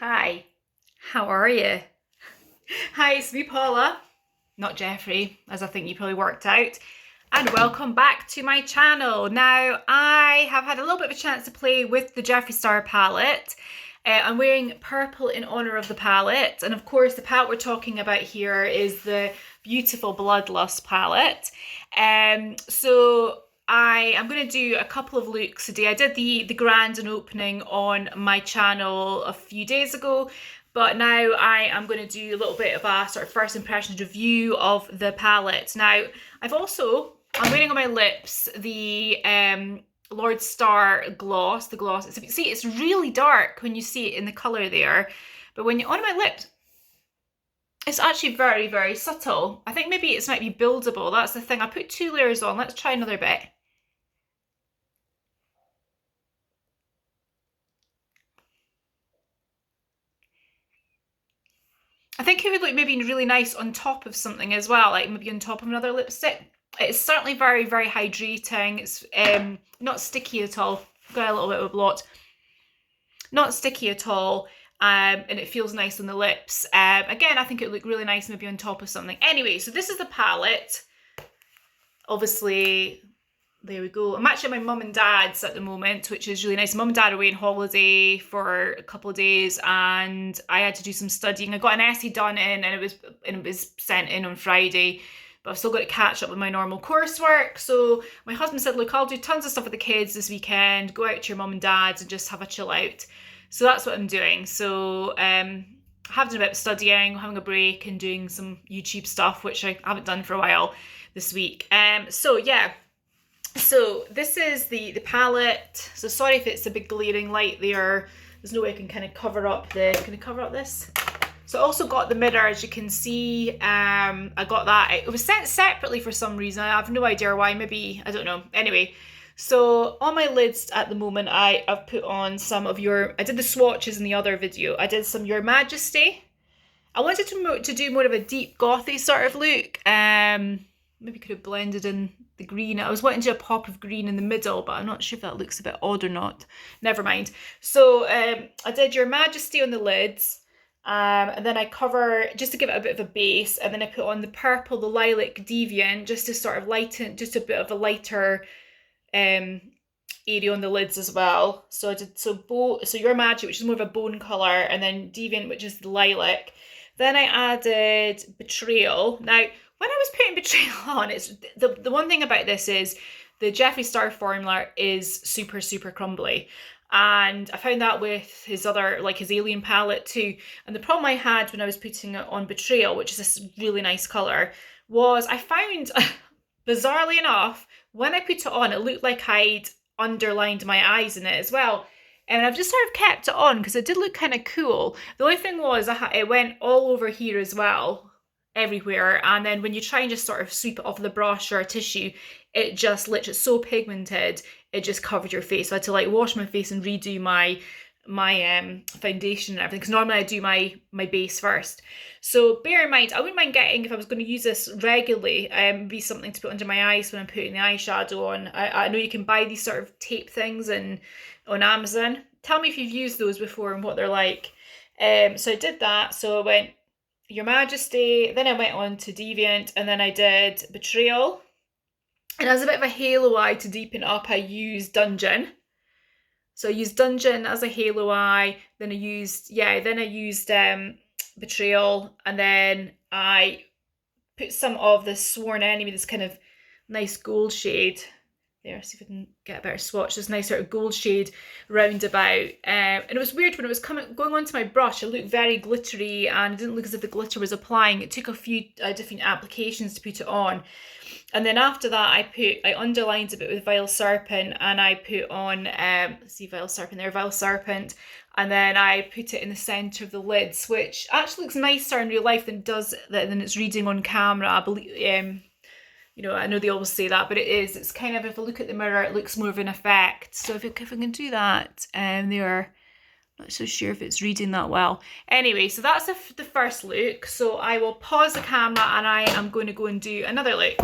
Hi, how are you? Hi, it's me, Paula, not Jeffrey, as I think you probably worked out. And welcome back to my channel. Now, I have had a little bit of a chance to play with the Jeffree Star palette. I'm wearing purple in honor of the palette. And of course, the palette we're talking about here is the beautiful Blood Lust palette. So I am going to do a couple of looks today. I did the grand and opening on my channel a few days ago, but now I am going to do a little bit of a sort of first impressions review of the palette. Now, I'm wearing on my lips the Lord Star gloss, the gloss. See, it's really dark when you see it in the colour there, but when you're on my lips, it's actually very, very subtle. I think maybe it might be buildable. That's the thing. I put 2 layers on. Let's try another bit. I think it would look maybe really nice on top of something as well, like maybe on top of another lipstick. It's certainly very, very hydrating. It's not sticky at all. Got a little bit of a blot. Not sticky at all. And it feels nice on the lips. Again, I think it would look really nice maybe on top of something. Anyway, so this is the palette. Obviously, there we go. I'm actually at my mum and dad's at the moment, which is really nice. Mum and dad are away on holiday for a couple of days, and I had to do some studying. I got an essay done in, and it was sent in on Friday, but I've still got to catch up with my normal coursework. So my husband said, look, I'll do tons of stuff with the kids this weekend. Go out to your mum and dad's and just have a chill out. So that's what I'm doing. So have done a bit of studying, having a break, and doing some YouTube stuff, which I haven't done for a while this week. So yeah. So this is the palette. So sorry if it's a big glaring light there. There's no way I can kind of cover up this? So I also got the mirror, as you can see. I got that. It was sent separately for some reason. I have no idea why. Maybe, I don't know. Anyway, so on my lids at the moment, I've put on some of I did the swatches in the other video. I did some Your Majesty. I wanted to do more of a deep gothy sort of look. Maybe could have blended in the green. I was wanting to do a pop of green in the middle, but I'm not sure if that looks a bit odd or not. Never mind. So I did Your Majesty on the lids, and then I cover, just to give it a bit of a base, and then I put on the purple, the lilac Deviant, just to sort of lighten, just a bit of a lighter area on the lids as well. So I did, so Your Majesty, which is more of a bone colour, and then Deviant, which is the lilac. Then I added Betrayal. Now, when I was putting Betrayal on, it's the one thing about this is the Jeffree Star formula is super, super crumbly. And I found that with his other, like his Alien palette too. And the problem I had when I was putting it on Betrayal, which is this really nice colour, was I found, bizarrely enough, when I put it on, it looked like I'd underlined my eyes in it as well. And I've just sort of kept it on because it did look kind of cool. The only thing was it went all over here as well, everywhere. And then when you try and just sort of sweep it off the brush or a tissue, it just literally, it's so pigmented, it just covered your face. So I had to like wash my face and redo my foundation and everything, because normally I do my base first. So bear in mind, I wouldn't mind getting, if I was going to use this regularly, be something to put under my eyes when I'm putting the eyeshadow on. I know you can buy these sort of tape things on Amazon. Tell me if you've used those before and what they're like. So I did that. So I went Your Majesty, then I went on to Deviant, and then I did Betrayal. And as a bit of a halo eye to deepen up, I used Dungeon. So I used Dungeon as a halo eye, then I used Betrayal, and then I put some of this Sworn Enemy, this kind of nice gold shade. There, see if I can get a better swatch. This nice sort of gold shade roundabout. And it was weird when it was going onto my brush, it looked very glittery and it didn't look as if the glitter was applying. It took a few different applications to put it on. And then after that, I underlined a bit with Vile Serpent, and I put on, see Vile Serpent there, Vile Serpent. And then I put it in the centre of the lids, which actually looks nicer in real life than it's reading on camera. I believe, you know, I know they always say that, but it's kind of, if I look at the mirror, it looks more of an effect. So if I can do that, there, not so sure if it's reading that well. Anyway, so that's the first look. So I will pause the camera and I am going to go and do another look.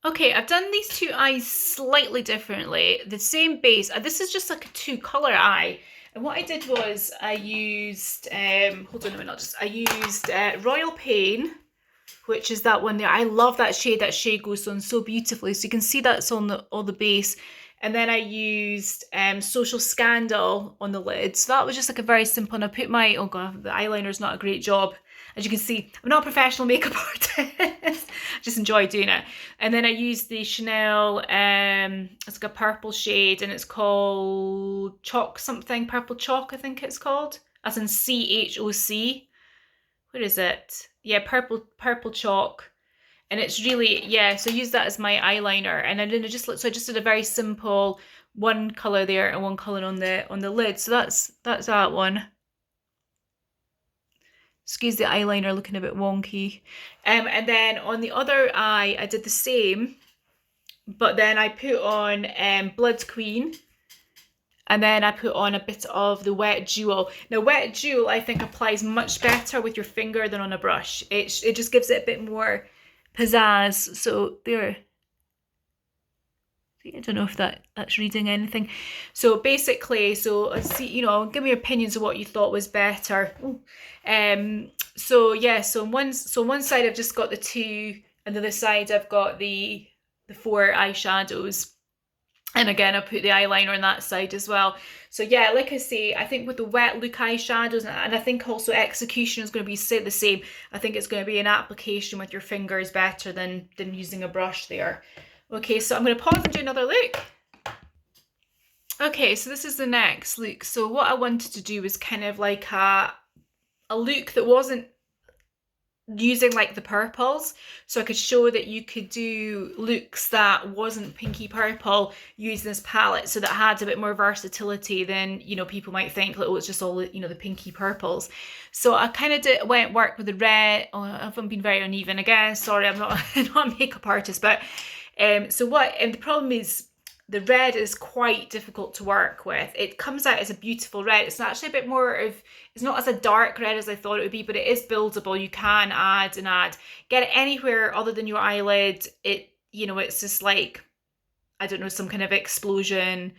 Okay, I've done these two eyes slightly differently. The same base. This is just like a 2-colour eye. And what I did was I used, hold on a minute, I used Royal Pain, which is that one there. I love that shade. That shade goes on so beautifully. So you can see that's on the base. And then I used Social Scandal on the lid. So that was just like a very simple, and I put my, oh god, the eyeliner's not a great job. As you can see, I'm not a professional makeup artist. Just enjoy doing it. And then I used the Chanel, it's like a purple shade, and it's called Chalk something, Purple Chalk, I think it's called. As in CHOC. Where is it? Yeah, purple chalk. And it's really, yeah, so I use that as my eyeliner. And then I just did a very simple one colour there and one colour on the lid. So that's that one. Excuse the eyeliner looking a bit wonky. And then on the other eye, I did the same, but then I put on Blood Queen, and then I put on a bit of the Wet Jewel. Now, Wet Jewel, I think, applies much better with your finger than on a brush. It just gives it a bit more pizzazz. So there. I don't know if that's reading anything. So basically, see, you know, give me your opinions of what you thought was better. So yeah, so on one side I've just got the 2, and the other side I've got the 4 eyeshadows. And again, I put the eyeliner on that side as well. So yeah, like I say, I think with the wet look eyeshadows, and I think also execution is going to be the same. I think it's going to be an application with your fingers better than using a brush there. Okay, so I'm going to pause and do another look. Okay, so this is the next look. So what I wanted to do was kind of like a look that wasn't using like the purples, so I could show that you could do looks that wasn't pinky purple using this palette, so that had a bit more versatility than, you know, people might think like, oh, it's just all, you know, the pinky purples. So I kind of went work with the red. Oh, I haven't been very uneven again, sorry, I'm not not a makeup artist, but the problem is the red is quite difficult to work with. It comes out as a beautiful red. It's actually a bit more of, it's not as a dark red as I thought it would be, but it is buildable. You can add and add. Get it anywhere other than your eyelid. It, you know, it's just like, I don't know, some kind of explosion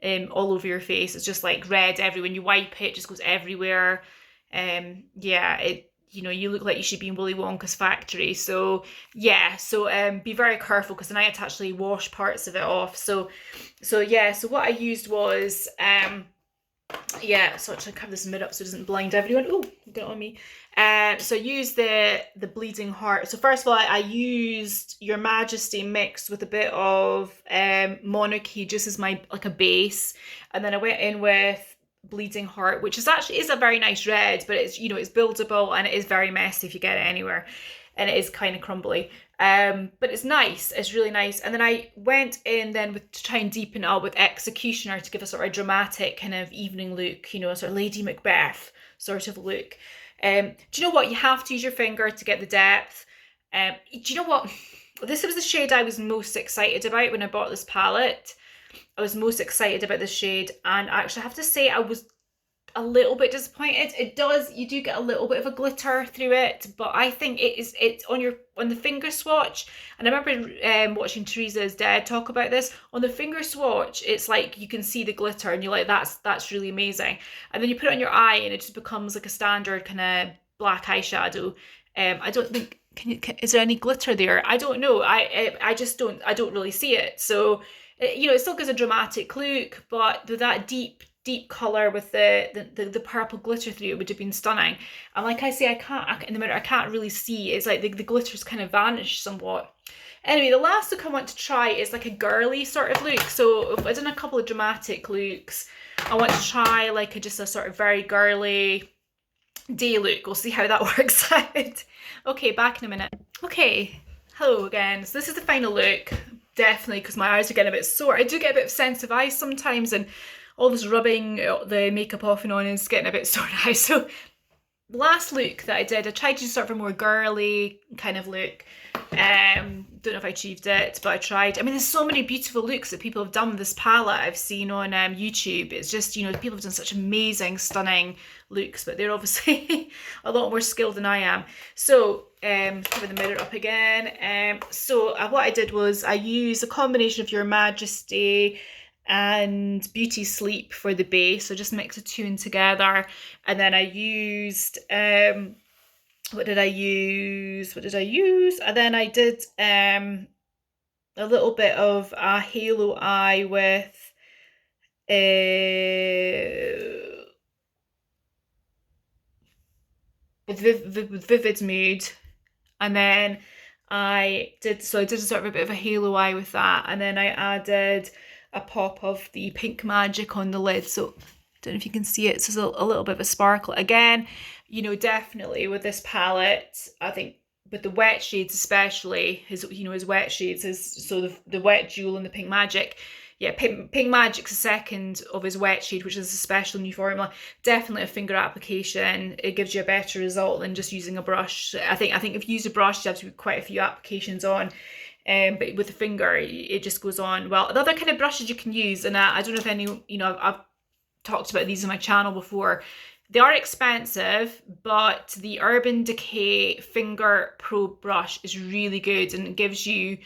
all over your face. It's just like red everywhere. When you wipe it, it just goes everywhere. Yeah, you know, you look like you should be in Willy Wonka's factory. So yeah, so be very careful, because then I had to actually wash parts of it off. So yeah, so what I used was yeah, so actually cover this mid up so it doesn't blind everyone. Oh, get it on me. So I used the Bleeding Heart. So first of all, I used Your Majesty mixed with a bit of Monarchy just as my, like, a base, and then I went in with Bleeding Heart, which is a very nice red, but it's, you know, it's buildable and it is very messy if you get it anywhere, and it is kind of crumbly, but it's nice, it's really nice. And then I went in then to try and deepen it up with Executioner to give a sort of dramatic kind of evening look, you know, a sort of Lady Macbeth sort of look. Do you know what, you have to use your finger to get the depth. Do you know what, this was the shade I was most excited about when I bought this palette. I was most excited about this shade, and actually I have to say I was a little bit disappointed. You do get a little bit of a glitter through it, but I think it's on the finger swatch. And I remember watching Teresa is Dead talk about this. On the finger swatch, it's like you can see the glitter and you're like, that's really amazing. And then you put it on your eye and it just becomes like a standard kind of black eyeshadow. I don't think, is there any glitter there? I don't know. I don't really see it. So, you know, it still gives a dramatic look, but that deep colour with the purple glitter through it would have been stunning. And like I say, in the mirror I can't really see. It's like the glitter's kind of vanished somewhat. Anyway, the last look I want to try is like a girly sort of look. So if I've done a couple of dramatic looks, I want to try like just a sort of very girly day look. We'll see how that works out. Okay, back in a minute. Okay, hello again. So this is the final look. Definitely, because my eyes are getting a bit sore. I do get a bit of sensitive eyes sometimes, and all this rubbing the makeup off and on is getting a bit sore now. So the last look that I did, I tried to sort of a more girly kind of look. Don't know if I achieved it, but I tried. I mean, there's so many beautiful looks that people have done with this palette I've seen on YouTube. It's just, you know, people have done such amazing, stunning looks, but they're obviously a lot more skilled than I am. So cover the mirror up again. So what I did was I used a combination of Your Majesty, and Beauty Sleep for the base. So just mix the two in together. And then I used, what did I use? And then I did a little bit of a halo eye with Vivid Mood. And then I did sort of a bit of a halo eye with that. And then I added a pop of the Pink Magic on the lid. So I don't know if you can see it. So it's a little bit of a sparkle. Again, you know, definitely with this palette, I think with the wet shades especially, his wet shades, the wet jewel and the Pink Magic. Yeah, Pink Magic's a second of his wet shade, which is a special new formula. Definitely a finger application. It gives you a better result than just using a brush. I think if you use a brush, you have to do quite a few applications on. But with the finger, it just goes on well. The other kind of brushes you can use, and I don't know if any, I've talked about these on my channel before. They are expensive, but the Urban Decay Finger Pro brush is really good, and it gives you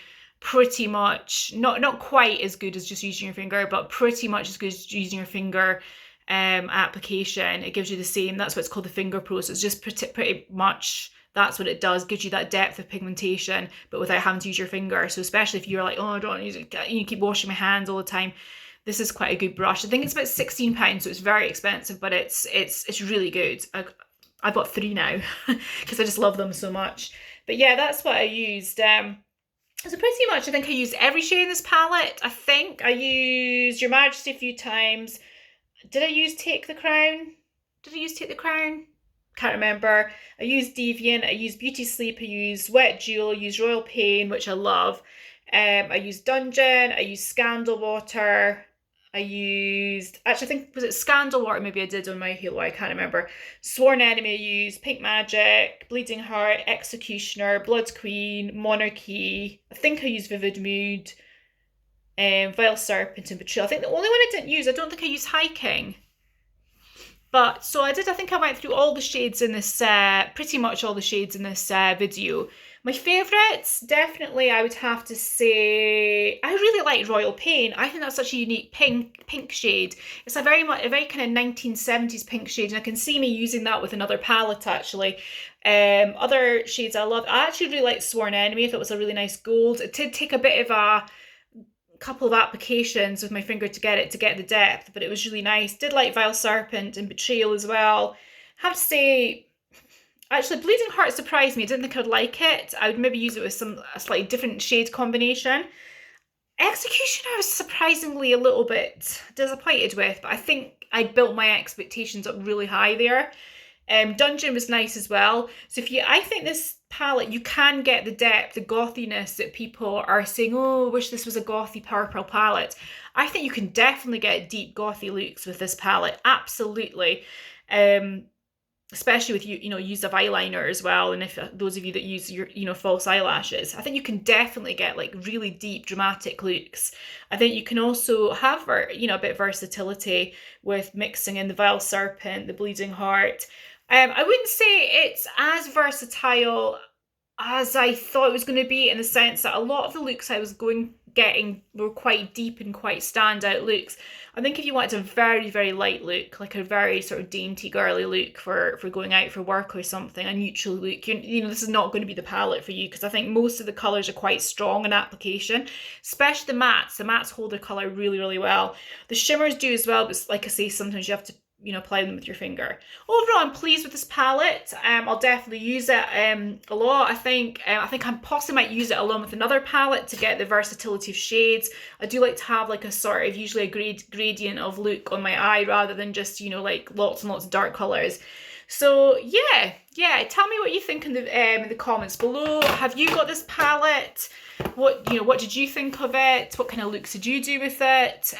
pretty much, not quite as good as just using your finger, but pretty much as good as using your finger application. It gives you the same, that's what's called the Finger Pro. So it's just pretty much, that's what it does, gives you that depth of pigmentation, but without having to use your finger. So especially if you're like, oh, I don't use it, you keep washing my hands all the time, this is quite a good brush. I think it's about £16, so it's very expensive, but it's really good. I bought 3 now because I just love them so much. But yeah, that's what I used. So pretty much I think I used every shade in this palette. I think I used Your Majesty a few times. Did I use Take the Crown? Can't remember. I used Deviant, I used Beauty Sleep, I used Wet Jewel, I used Royal Pain, which I love. I used Dungeon, I used Scandal Water, I used, actually I think, was it Scandal Water maybe I did on my halo, I can't remember. Sworn Enemy I used, Pink Magic, Bleeding Heart, Executioner, Blood Queen, Monarchy, I think I used Vivid Mood, Vile Serpent and Betrayal. I think the only one I didn't use, I don't think I used Hiking. But, so I think I went through all the shades in this, pretty much all the shades in this video. My favourites, definitely I would have to say, I really like Royal Pain. I think that's such a unique pink shade. It's a very kind of 1970s pink shade, and I can see me using that with another palette actually. Other shades I love, I actually really like Sworn Enemy. I thought it was a really nice gold. It did take a bit of a couple of applications with my finger to get the depth, but it was really nice. Did like Vile Serpent and Betrayal as well. Have to say, actually, Bleeding Heart surprised me. I didn't think I'd like it. I would maybe use it with a slightly different shade combination. Executioner I was surprisingly a little bit disappointed with, but I think I built my expectations up really high there. Dungeon was nice as well. So I think this palette, you can get the depth, the gothiness that people are saying, oh, I wish this was a gothy purple palette. I think you can definitely get deep gothy looks with this palette, absolutely. Especially with use of eyeliner as well, and if those of you that use your false eyelashes, I think you can definitely get like really deep dramatic looks. I think you can also have a bit of versatility with mixing in the Vile Serpent, the Bleeding Heart. I wouldn't say it's as versatile as I thought it was going to be, in the sense that a lot of the looks I was getting were quite deep and quite standout looks. I think if you wanted a very, very light look, like a very sort of dainty girly look for going out for work or something, a neutral look, this is not going to be the palette for you, because I think most of the colours are quite strong in application, especially the mattes. The mattes hold their colour really, really well. The shimmers do as well, but like I say, sometimes you have to apply them with your finger. Overall, I'm pleased with this palette. I'll definitely use it a lot. I think I possibly might use it along with another palette to get the versatility of shades. I do like to have like a sort of usually a gradient of look on my eye, rather than just like lots and lots of dark colours. So yeah, tell me what you think in the comments below. Have you got this palette? What did you think of it? What kind of looks did you do with it?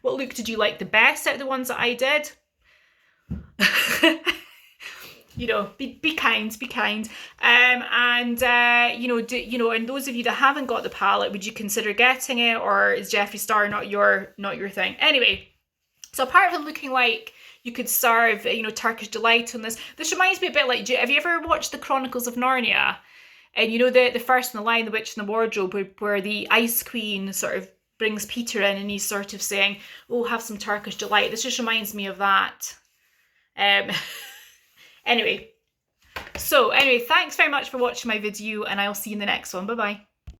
What look did you like the best out of the ones that I did? Be kind. And those of you that haven't got the palette, would you consider getting it, or is Jeffree Star not your thing? Anyway, so apart from looking like you could serve Turkish delight on this reminds me a bit like, have you ever watched the Chronicles of Narnia? And the first in the line, The Witch in the Wardrobe, where the Ice Queen sort of brings Peter in and he's sort of saying, oh, have some Turkish delight. This just reminds me of that. Anyway, thanks very much for watching my video, and I'll see you in the next one. Bye bye.